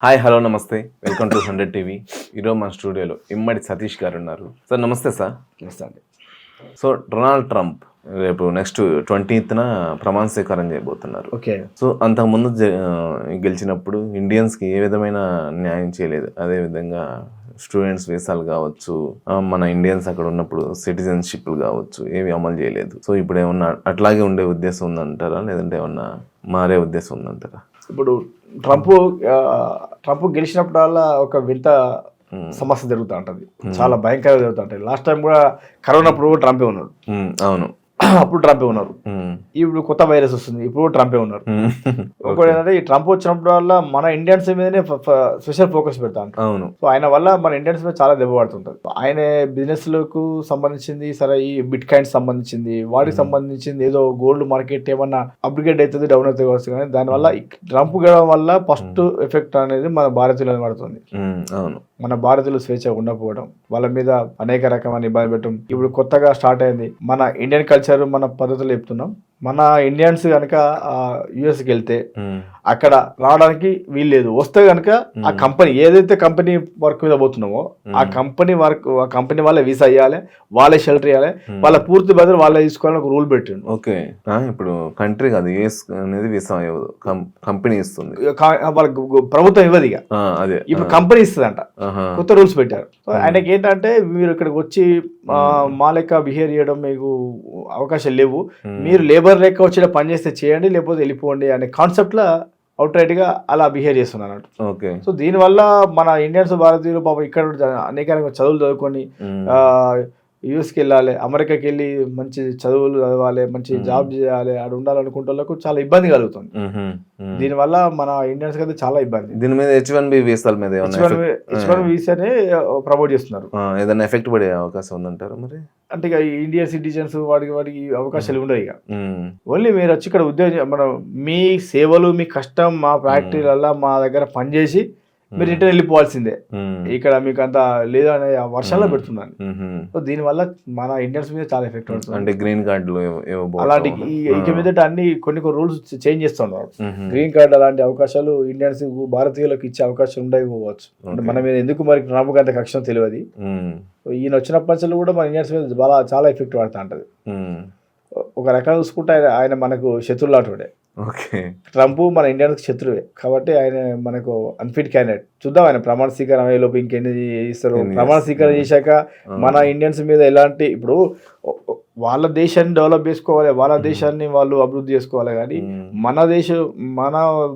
Hi hello నమస్తే welcome to 100 TV. ఈరోజు మన స్టూడియోలో ఇమ్మడి సతీష్ గారు ఉన్నారు. సార్ నమస్తే సార్. నమస్తే అండి. సో డొనాల్డ్ ట్రంప్ రేపు నెక్స్ట్ 20th ప్రమాణ స్వీకారం చేయబోతున్నారు. ఓకే. సో అంతకుముందు గెలిచినప్పుడు ఇండియన్స్కి ఏ విధమైన న్యాయం చేయలేదు. అదేవిధంగా స్టూడెంట్స్ వీసాలు కావచ్చు, మన ఇండియన్స్ అక్కడ ఉన్నప్పుడు సిటిజన్షిప్లు కావచ్చు, ఏవి అమలు చేయలేదు. సో ఇప్పుడు ఏమన్నా అట్లాగే ఉండే ఉద్దేశం ఉందంటారా, లేదంటే ఏమన్నా మారే ఉద్దేశం ఉందంటారా? ఇప్పుడు ట్రంప్ గెలిచినప్పుడల్లా ఒక వింత సమస్య జరుగుతూ ఉంటుంది, చాలా భయంకరంగా జరుగుతూ ఉంటుంది. లాస్ట్ టైం కూడా కరోనా అప్పుడు కూడా ట్రంపే ఉన్నాడు. అవును, అప్పుడు ట్రంపే ఉన్నారు. ఇప్పుడు కొత్త వైరస్ వస్తుంది, ఇప్పుడు ట్రంపే ఉన్నారు. ఇంకోటి ఏంటంటే ఈ ట్రంప్ వచ్చినప్పుడు వల్ల మన ఇండియన్స్ మీదనే స్పెషల్ ఫోకస్ పెడతా ఉంటారు. అవును. సో ఆయన వల్ల మన ఇండియన్స్ మీద చాలా దెబ్బ పడుతుంటది. ఆయన బిజినెస్ లకు సంబంధించింది, సరే ఈ బిట్ కాయిన్స్ సంబంధించింది, వాటికి సంబంధించింది ఏదో గోల్డ్ మార్కెట్ ఏమన్నా అప్గ్రేడ్ అవుతుంది, డౌన్ అవుతుంది కావచ్చు. కానీ దానివల్ల ట్రంప్ గెలవడం వల్ల ఫస్ట్ ఎఫెక్ట్ అనేది మన భారతీయులను పడుతుంది. అవును. మన భారతీయులు స్వేచ్ఛ ఉండకపోవడం, వాళ్ళ మీద అనేక రకమైన ఇబ్బంది పెట్టడం. ఇప్పుడు కొత్తగా స్టార్ట్ అయింది మన ఇండియన్ కల్చర్, మన పద్ధతులు చెప్తున్నాం. మన ఇండియన్స్ కనుక యుఎస్కి వెళ్తే అక్కడ రావడానికి వీలు లేదు. వస్తే కనుక ఆ కంపెనీ ఏదైతే కంపెనీ వర్క్ మీద పోతున్నామో ఆ కంపెనీ వాళ్ళే వీసా ఇవ్వాలి, వాళ్ళే షెల్టర్ ఇవ్వాలి, వాళ్ళ పూర్తి బదులు వాళ్ళే తీసుకోవాలని ఒక రూల్ పెట్టిండు. ఓకే. ఇప్పుడు కంట్రీ కాదు, యుఎస్ అనేది వీసా ఇవ్వదు, కంపెనీ ఇస్తుంది. వాళ్ళ ప్రభుత్వం ఇవ్వదు. ఇక అదే ఇప్పుడు కంపెనీ ఇస్తుందంట. కొత్త రూల్స్ పెట్టారు. సో ఆయనకి ఏంటంటే మీరు ఇక్కడికి వచ్చి మా లెక్క బిహేవ్ చేయడం మీకు అవకాశాలు లేవు, మీరు లేబర్ లెక్క వచ్చేలా పని చేస్తే చేయండి, లేకపోతే వెళ్ళిపోండి అనే కాన్సెప్ట్ లా అవుట్ రైట్ గా అలా బిహేవ్ చేస్తున్నారు. ఓకే. సో దీనివల్ల మన ఇండియన్స్, భారతీయులు పాపం ఇక్కడ అనేక చదువులు చదువుకొని యూఎస్కి వెళ్ళాలి, అమెరికాకి వెళ్ళి మంచి చదువులు చదవాలి, మంచి జాబ్ చేయాలి, అక్కడ ఉండాలనుకుంటే వాళ్ళకు చాలా ఇబ్బంది కలుగుతుంది. దీనివల్ల మన ఇండియన్స్ అయితే చాలా ఇబ్బంది. దీని మీద H1B వీసాల మీద H1B వీసానే ప్రమోట్ చేస్తున్నారు. ఏదైనా ఎఫెక్ట్ పడే అవకాశం ఉందంటారా మరి? అంటే ఇక ఇండియన్ సిటిజన్స్ వాటికి అవకాశాలు ఉండవు. ఇక ఓన్లీ మీరు వచ్చి ఇక్కడ ఉద్యోగం, మనం మీ సేవలు, మీ కష్టం, మా ఫ్యాక్టరీలల్లో మా దగ్గర పనిచేసి మీరు రిటర్న్ వెళ్ళిపోవాల్సిందే. ఇక్కడ మీకు అంత లేదా అనే వర్షాల్లో పెడుతున్నాను. సో దీనివల్ల మన ఇండియన్స్ మీద చాలా ఎఫెక్ట్ పడుతుంది. అంటే గ్రీన్ కార్డులు అలాంటి ఇక మీద అన్ని కొన్ని రూల్స్ చేంజ్ చేస్తున్నారు. గ్రీన్ కార్డు అలాంటి అవకాశాలు ఇండియన్స్, భారతీయులకు ఇచ్చే అవకాశం ఉండకపోవచ్చు. అంటే మన మీద ఎందుకు మరి ట్రంప్ అంత కష్టం తెలియదు. ఈయన వచ్చినప్పటి నుంచి కూడా మన ఇండియన్స్ మీద చాలా ఎఫెక్ట్ పడుతూ ఉంటది. ఒక రకంగా చూసుకుంటే ఆయన మనకు శత్రులాంటి. ఓకే. ట్రంప్ మన ఇండియాకి శత్రువే కాబట్టి ఆయన మనకు అన్ఫిట్ క్యాండిడేట్. చూద్దాం ఆయన ప్రమాణ స్వీకారం అయ్యే లోపు ఇంకెన్ని ఇస్తారు. ప్రమాణ స్వీకారం చేశాక మన ఇండియన్స్ మీద ఎలాంటి, ఇప్పుడు వాళ్ళ దేశాన్ని డెవలప్ చేసుకోవాలి, వాళ్ళ దేశాన్ని వాళ్ళు అభివృద్ధి చేసుకోవాలి. కానీ మన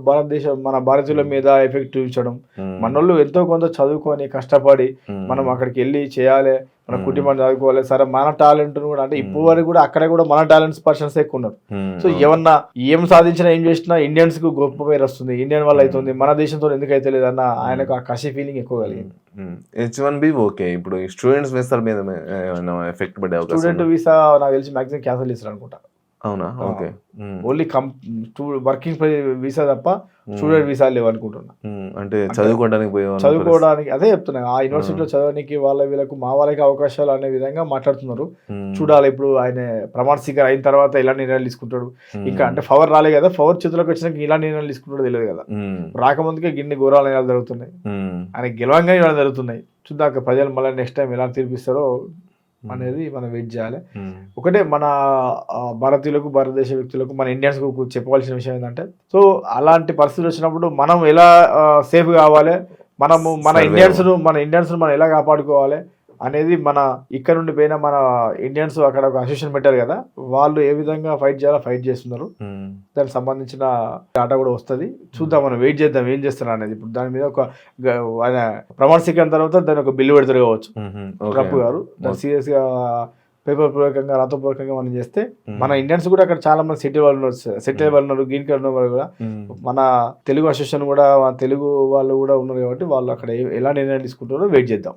భారతదేశం, మన భారతీయుల మీద ఎఫెక్ట్ చూపించడం, మన వాళ్ళు ఎంతో కొంత చదువుకొని కష్టపడి మనం అక్కడికి వెళ్ళి చేయాలి, మన కుటుంబాన్ని చదువుకోవాలి. సరే మన టాలెంట్ కూడా, అంటే ఇప్పుడు వరకు కూడా అక్కడ కూడా మన టాలెంట్స్ పర్సన్స్ ఎక్కువ ఉన్నారు. సో ఏమన్నా ఏం సాధించినా ఏం చేసినా ఇండియన్స్ కు గొప్ప పేరు వస్తుంది, ఇండియన్ వల్ల అవుతుంది, మన దేశంతో ఎందుకు అయితే లేదన్న ఆయనకు ఆ కసి ఫీలింగ్ ఎక్కువ కలిగింది. H1B okay. ఇప్పుడు స్టూడెంట్స్ వీసాల మీద ఎఫెక్ట్ పడే అవకాశం? స్టూడెంట్ వీసా నాకు తెలిసి మాక్సిమం క్యాన్సిల్ చేస్తారు అనుకుంటా. అవునా? ఓకే. ఓన్లీ వర్కింగ్ వీసా తప్ప స్టూడెంట్ వీసా లేవు అనుకుంటున్నా. అంటే చదువుకోవడానికి అదే చెప్తున్నా, ఆ యూనివర్సిటీలో చదవడానికి వీళ్ళకు మా వాళ్ళకి అవకాశాలు అనే విధంగా మాట్లాడుతున్నారు. చూడాలి ఇప్పుడు ఆయన ప్రమాణ స్వీకారం అయిన తర్వాత ఎలా నిర్ణయాలు తీసుకుంటాడు. ఇంకా అంటే పవర్ రాలే కదా, పవర్ చేతులకు వచ్చినాక ఇలా నిర్ణయాలు తీసుకుంటాడో తెలియదు కదా. రాకముందుకే గిన్ని ఘోరాలు నిర్ణయాలు జరుగుతున్నాయి, ఆయన గెలవంగా ఇలా జరుగుతున్నాయి. చూద్దాక ప్రజలు మళ్ళీ నెక్స్ట్ టైం ఎలా తీర్పిస్తారో అనేది మనం వెయిట్ చేయాలి. ఒకటే మన భారతీయులకు, భారతదేశ వ్యక్తులకు, మన ఇండియన్స్ కు చెప్పవలసిన విషయం ఏంటంటే, సో అలాంటి పరిస్థితులు వచ్చినప్పుడు మనం ఎలా సేఫ్ కావాలి, మన ఇండియన్స్ మనం ఎలా కాపాడుకోవాలి అనేది, మన ఇక్కడ నుండి పోయిన మన ఇండియన్స్ అక్కడ ఒక అసోసియేషన్ పెట్టారు కదా, వాళ్ళు ఏ విధంగా ఫైట్ చేస్తున్నారు. దానికి సంబంధించిన డాటా కూడా వస్తుంది. చూద్దాం, మనం వెయిట్ చేద్దాం ఏం చేస్తున్నారు అనేది. ఇప్పుడు దాని మీద ఒక ప్రమాణ స్వీకారం తర్వాత దాని ఒక బిల్లు పెడతారు కావచ్చు ట్రంప్ గారు. దాన్ని సీరియస్ గా పేపర్ పూర్వకంగా, రాతపూర్వకంగా మనం చేస్తే మన ఇండియన్స్ కూడా అక్కడ చాలా మంది సెటిల్ వాళ్ళు ఉన్నారు, గ్రీన్ కార్డ్ ఉన్న వాళ్ళు కూడా. మన తెలుగు అసోసియేషన్ కూడా, తెలుగు వాళ్ళు కూడా ఉన్నారు కాబట్టి వాళ్ళు అక్కడ ఎలా నిర్ణయం తీసుకుంటారో వెయిట్ చేద్దాం.